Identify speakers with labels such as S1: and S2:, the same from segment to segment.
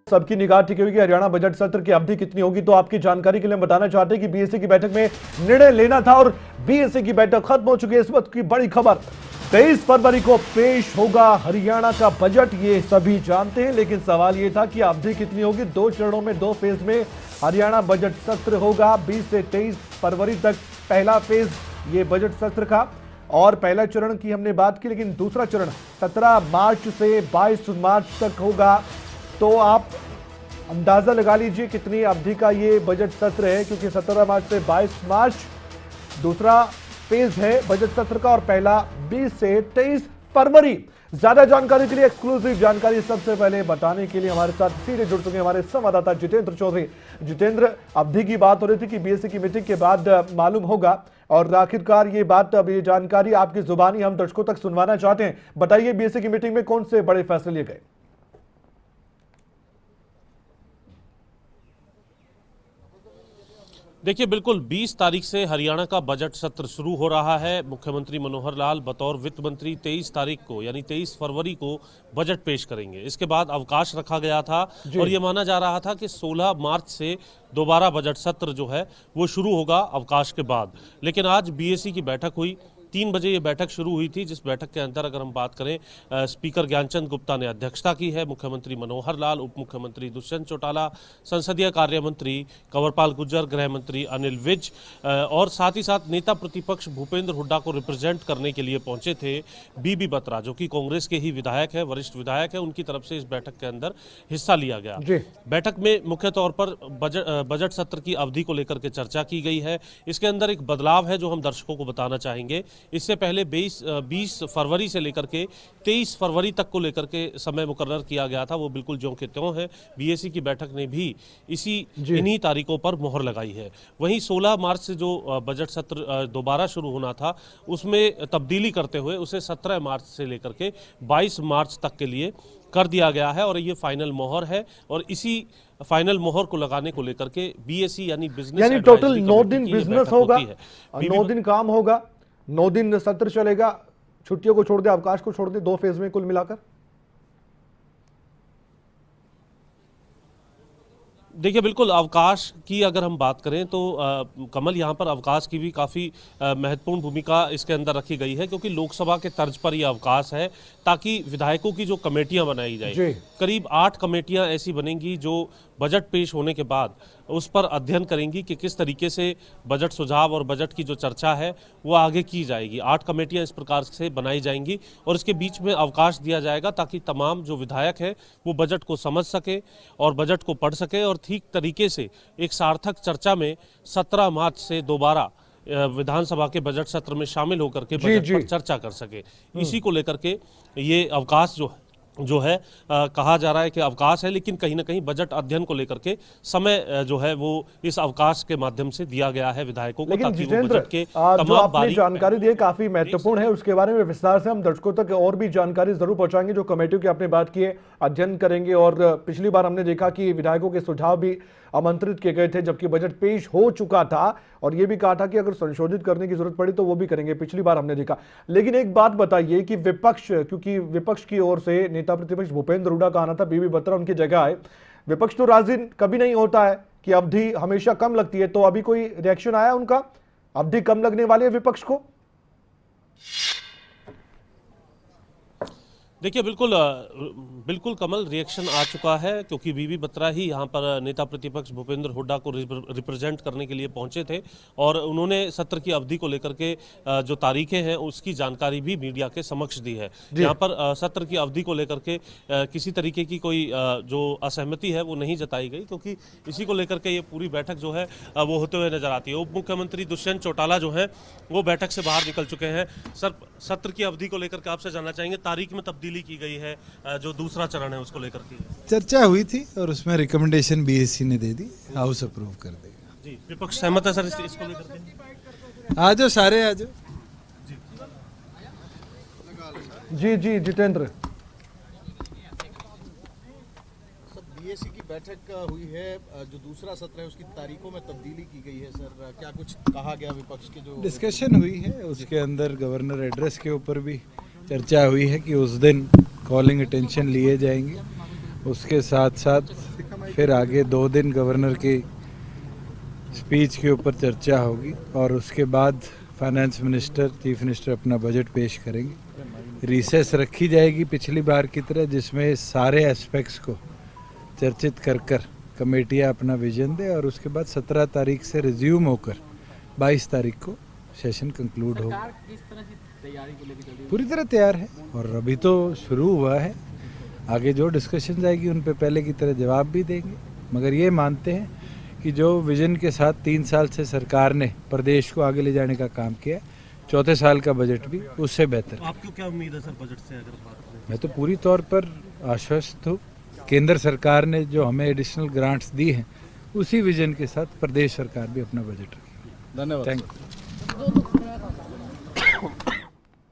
S1: सबकी निगाह टिकी हुई कि हरियाणा बजट सत्र की अवधि कितनी होगी। तो आपकी जानकारी के लिए बताना चाहते हैं कि बीएससी की बैठक में निर्णय लेना था और बीएससी की बैठक खत्म हो चुकी है। इस वक्त की बड़ी खबर, 23 फरवरी को पेश होगा हरियाणा का बजट, ये सभी जानते हैं। लेकिन सवाल ये था कि अवधि कितनी होगी। 2 चरणों में 2 फेज में हरियाणा बजट सत्र होगा। 20 से 23 फरवरी तक पहला फेज ये बजट सत्र का, और पहला चरण की हमने बात की, लेकिन दूसरा चरण 17 मार्च से 22 मार्च तक होगा। तो आप अंदाजा लगा लीजिए कितनी अवधि का ये बजट सत्र है, क्योंकि 17 मार्च से 22 मार्च दूसरा फेज है बजट सत्र का, और पहला 20 से 23 फरवरी। ज्यादा जानकारी के लिए, एक्सक्लूसिव जानकारी सबसे पहले बताने के लिए हमारे साथ सीधे जुड़ चुके हमारे संवाददाता जितेंद्र चौधरी। जितेंद्र, अवधि की बात हो रही थी कि बीएससी की मीटिंग के बाद मालूम होगा, और आखिरकार ये बात, अब ये जानकारी आपकी जुबानी हम दर्शकों तक सुनवाना चाहते हैं। बताइए, बीएससी की मीटिंग में कौन से बड़े फैसले लिए गए?
S2: देखिए, बिल्कुल 20 तारीख से हरियाणा का बजट सत्र शुरू हो रहा है। मुख्यमंत्री मनोहर लाल बतौर वित्त मंत्री 23 तारीख को यानी 23 फरवरी को बजट पेश करेंगे। इसके बाद अवकाश रखा गया था और ये माना जा रहा था कि 16 मार्च से दोबारा बजट सत्र जो है वो शुरू होगा अवकाश के बाद। लेकिन आज बीएससी की बैठक हुई, 3 बजे ये बैठक शुरू हुई थी, जिस बैठक के अंदर अगर हम बात करें, स्पीकर ज्ञानचंद गुप्ता ने अध्यक्षता की है। मुख्यमंत्री मनोहर लाल, उप मुख्यमंत्री दुष्यंत चौटाला, संसदीय कार्य मंत्री कंवरपाल गुर्जर, गृह मंत्री अनिल विज और साथ ही साथ नेता प्रतिपक्ष भूपेंद्र हुड्डा को रिप्रेजेंट करने के लिए पहुंचे थे बीबी बत्रा, जो कि कांग्रेस के ही विधायक है, वरिष्ठ विधायक है। उनकी तरफ से इस बैठक के अंदर हिस्सा लिया गया। बैठक में मुख्य तौर पर बजट सत्र की अवधि को लेकर के चर्चा की गई है। इसके अंदर एक बदलाव है जो हम दर्शकों को बताना चाहेंगे। इससे पहले 20 फरवरी से लेकर के 23 फरवरी तक को लेकर के समय मुकर्रर किया गया था, वो बिल्कुल ज्यों के त्यों है। बीएससी की बैठक ने भी इन्हीं तारीखों पर मोहर लगाई है। वहीं 16 मार्च से जो बजट सत्र दोबारा शुरू होना था, उसमें तब्दीली करते हुए उसे 17 मार्च से लेकर के 22 मार्च तक के लिए कर दिया गया है, और ये फाइनल मोहर है। और इसी फाइनल मोहर को लगाने को लेकर के बीएससी यानी बिजनेस
S1: टोटल 9 दिन बिजनेस होगा, 9 दिन काम होगा, 9 दिन सत्र चलेगा, छुट्टियों को छोड़ दे, अवकाश को छोड़ दे, 2 फेज में कुल मिलाकर।
S2: देखिए, बिल्कुल अवकाश की अगर हम बात करें तो कमल, यहाँ पर अवकाश की भी काफ़ी महत्वपूर्ण भूमिका इसके अंदर रखी गई है, क्योंकि लोकसभा के तर्ज पर यह अवकाश है ताकि विधायकों की जो कमेटियां बनाई जाए, करीब 8 कमेटियां ऐसी बनेंगी जो बजट पेश होने के बाद उस पर अध्ययन करेंगी कि किस तरीके से बजट सुझाव और बजट की जो चर्चा है वो आगे की जाएगी। 8 कमेटियां इस प्रकार से बनाई जाएंगी और इसके बीच में अवकाश दिया जाएगा ताकि तमाम जो विधायक है वो बजट को समझ सके और बजट को पढ़ सके, और ठीक तरीके से एक सार्थक चर्चा में 17 मार्च से दोबारा विधानसभा के बजट सत्र में शामिल होकर के बजट पर चर्चा कर सके। इसी को लेकर के ये अवकाश जो है कहा जा रहा है कि अवकाश है, लेकिन कहीं ना कहीं बजट अध्ययन को लेकर के समय जो है वो इस अवकाश के माध्यम से दिया गया है विधायकों को, ताकि वो बजट के तमाम बारीक
S1: जानकारी दी काफी महत्वपूर्ण है। उसके बारे में विस्तार से हम दर्शकों तक और भी जानकारी जरूर पहुंचाएंगे। जो कमेटियों की आपने बात की है, अध्ययन करेंगे, और पिछली बार हमने देखा कि विधायकों के सुझाव भी आमंत्रित किए गए थे जबकि बजट पेश हो चुका था, और यह भी कहा था कि अगर संशोधित करने की जरूरत पड़ी तो वो भी करेंगे, पिछली बार हमने देखा। लेकिन एक बात बताइए कि विपक्ष, क्योंकि विपक्ष की ओर से नेता प्रतिपक्ष भूपेंद्र हुड्डा का आना था, बीबी बत्रा उनकी जगह आए। विपक्ष तो राजी कभी नहीं होता है कि अवधि हमेशा कम लगती है, तो अभी कोई रिएक्शन आया उनका, अवधि कम लगने वाली है विपक्ष को?
S2: देखिए, बिल्कुल कमल, रिएक्शन आ चुका है, क्योंकि बीबी बत्रा ही यहाँ पर नेता प्रतिपक्ष भूपेंद्र हुड्डा को रिप्रेजेंट करने के लिए पहुंचे थे, और उन्होंने सत्र की अवधि को लेकर के जो तारीखें हैं उसकी जानकारी भी मीडिया के समक्ष दी है। यहाँ पर सत्र की अवधि को लेकर के किसी तरीके की कोई जो असहमति है वो नहीं जताई गई, क्योंकि इसी को लेकर के ये पूरी बैठक जो है वो होते हुए नजर आती है। उप मुख्यमंत्री दुष्यंत चौटाला जो है वो बैठक से बाहर निकल चुके हैं। सर, सत्र की अवधि को लेकर के आपसे जानना चाहेंगे, तारीख में तब्दीली की गई है, जो दूसरा चरण है उसको लेकर के
S3: चर्चा हुई थी और उसमें रिकमेंडेशन बीएससी ने दे दी, हाउस अप्रूव कर देगा।
S2: जी, विपक्ष सहमत है सर इसको लेकर के?
S3: आ जाओ सारे, आ जाओ।
S1: जी जितेंद्र,
S4: बीएससी की बैठक हुई है, जो दूसरा सत्र है उसकी तारीखों में तब्दीली की गई है। सर, क्या कुछ कहा गया विपक्ष के? जो
S3: डिस्कशन हुई है उसके अंदर गवर्नर एड्रेस के ऊपर भी चर्चा हुई है कि उस दिन कॉलिंग अटेंशन लिए जाएंगे, उसके साथ साथ फिर आगे 2 दिन गवर्नर की स्पीच के ऊपर चर्चा होगी और उसके बाद फाइनेंस मिनिस्टर चीफ मिनिस्टर अपना बजट पेश करेंगे। रिसेस रखी जाएगी पिछली बार की तरह, जिसमें सारे एस्पेक्ट्स को चर्चित कर कमेटियाँ अपना विजन दे और उसके बाद 17 तारीख से रिज्यूम होकर 22 तारीख को सेशन कंक्लूड होगा। पूरी तरह तैयार है और अभी तो शुरू हुआ है, आगे जो डिस्कशन आएगी उन पे पहले की तरह जवाब भी देंगे, मगर ये मानते हैं कि जो विजन के साथ 3 साल से सरकार ने प्रदेश को आगे ले जाने का काम किया, चौथे साल का बजट भी उससे बेहतर।
S2: आपको क्या उम्मीद है सर बजट से अगर बात करें?
S3: मैं तो पूरी तौर पर आश्वस्त हूँ। केंद्र सरकार ने जो हमें एडिशनल ग्रांट्स दी हैं, उसी विजन के साथ प्रदेश सरकार भी अपना बजट रखेगी।
S4: धन्यवाद।
S3: Thank you.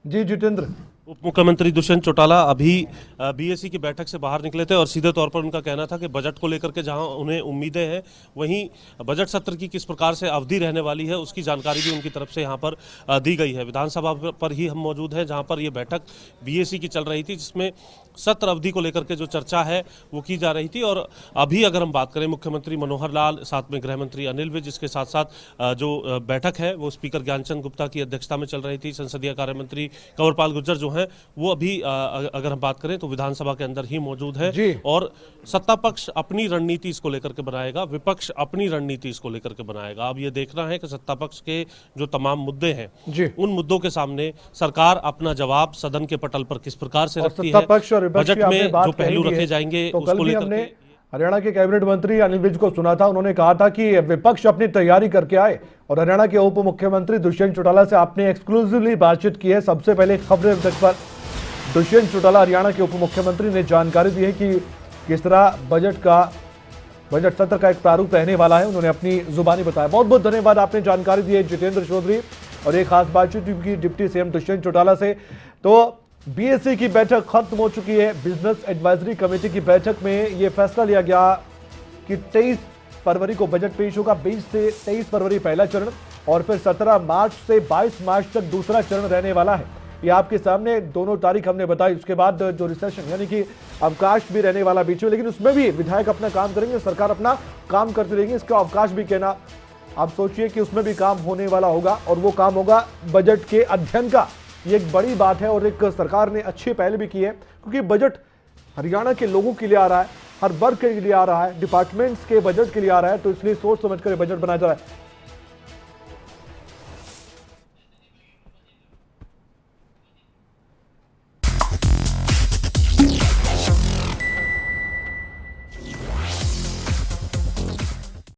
S1: जी जितेंद्र।
S2: उप मुख्यमंत्री दुष्यंत चौटाला अभी बीएससी की बैठक से बाहर निकले थे और सीधे तौर पर उनका कहना था कि बजट को लेकर के जहां उन्हें उम्मीदें हैं, वहीं बजट सत्र की किस प्रकार से अवधि रहने वाली है उसकी जानकारी भी उनकी तरफ से यहां पर दी गई है। विधानसभा पर ही हम मौजूद हैं जहां पर ये बैठक बीएससी की चल रही थी, जिसमें सत्र अवधि को लेकर के जो चर्चा है वो की जा रही थी। और अभी अगर हम बात करें, मुख्यमंत्री मनोहर लाल, साथ में गृह मंत्री अनिल विज, इसके साथ साथ जो बैठक है वो स्पीकर ज्ञानचंद गुप्ता की अध्यक्षता में चल रही थी। संसदीय कार्य मंत्री कंवरपाल गुर्जर जो हैं वो अभी अगर हम बात करें तो विधानसभा के अंदर ही मौजूद है और सत्ता पक्ष अपनी रणनीति इसको लेकर के बनाएगा, विपक्ष अपनी रणनीति इसको लेकर के बनाएगा। अब ये देखना है कि सत्ता पक्ष के जो तमाम मुद्दे हैं उन मुद्दों के सामने सरकार अपना जवाब सदन के पटल पर किस प्रकार से रखती है, बजट में जो पहलू रखे जाएंगे उसको लेकर के।
S1: हरियाणा के कैबिनेट मंत्री अनिल विज को सुना था, उन्होंने कहा था कि विपक्ष अपनी तैयारी करके आए और हरियाणा के उप मुख्यमंत्री दुष्यंत चौटाला से आपने एक्सक्लूसिवली बातचीत की है। सबसे पहले खबरें पर दुष्यंत चौटाला हरियाणा के उप मुख्यमंत्री ने जानकारी दी है कि किस तरह बजट सत्र का एक प्रारूप रहने वाला है, उन्होंने अपनी जुबानी बताया। बहुत बहुत धन्यवाद, आपने जानकारी दी है जितेंद्र चौधरी। और एक खास बातचीत की डिप्टी सीएम दुष्यंत चौटाला से। तो बीएससी की बैठक खत्म हो चुकी है। बिजनेस एडवाइजरी कमेटी की बैठक में यह फैसला लिया गया कि 23 फरवरी को बजट पेश होगा। 20 से 23 फरवरी पहला चरण और फिर 17 मार्च से 22 मार्च तक दूसरा चरण रहने वाला है। ये आपके सामने दोनों तारीख हमने बताई। उसके बाद जो रिसेशन यानी कि अवकाश भी रहने वाला बीच में, लेकिन उसमें भी विधायक अपना काम करेंगे, सरकार अपना काम करती रहेगी। इसका अवकाश भी कहना, आप सोचिए कि उसमें भी काम होने वाला होगा और वो काम होगा बजट के अध्ययन का। ये एक बड़ी बात है और एक सरकार ने अच्छी पहल भी की है, क्योंकि बजट हरियाणा के लोगों के लिए आ रहा है, हर वर्ग के लिए आ रहा है, डिपार्टमेंट्स के बजट के लिए आ रहा है, तो इसलिए सोच समझ कर बजट बनाया जा रहा है।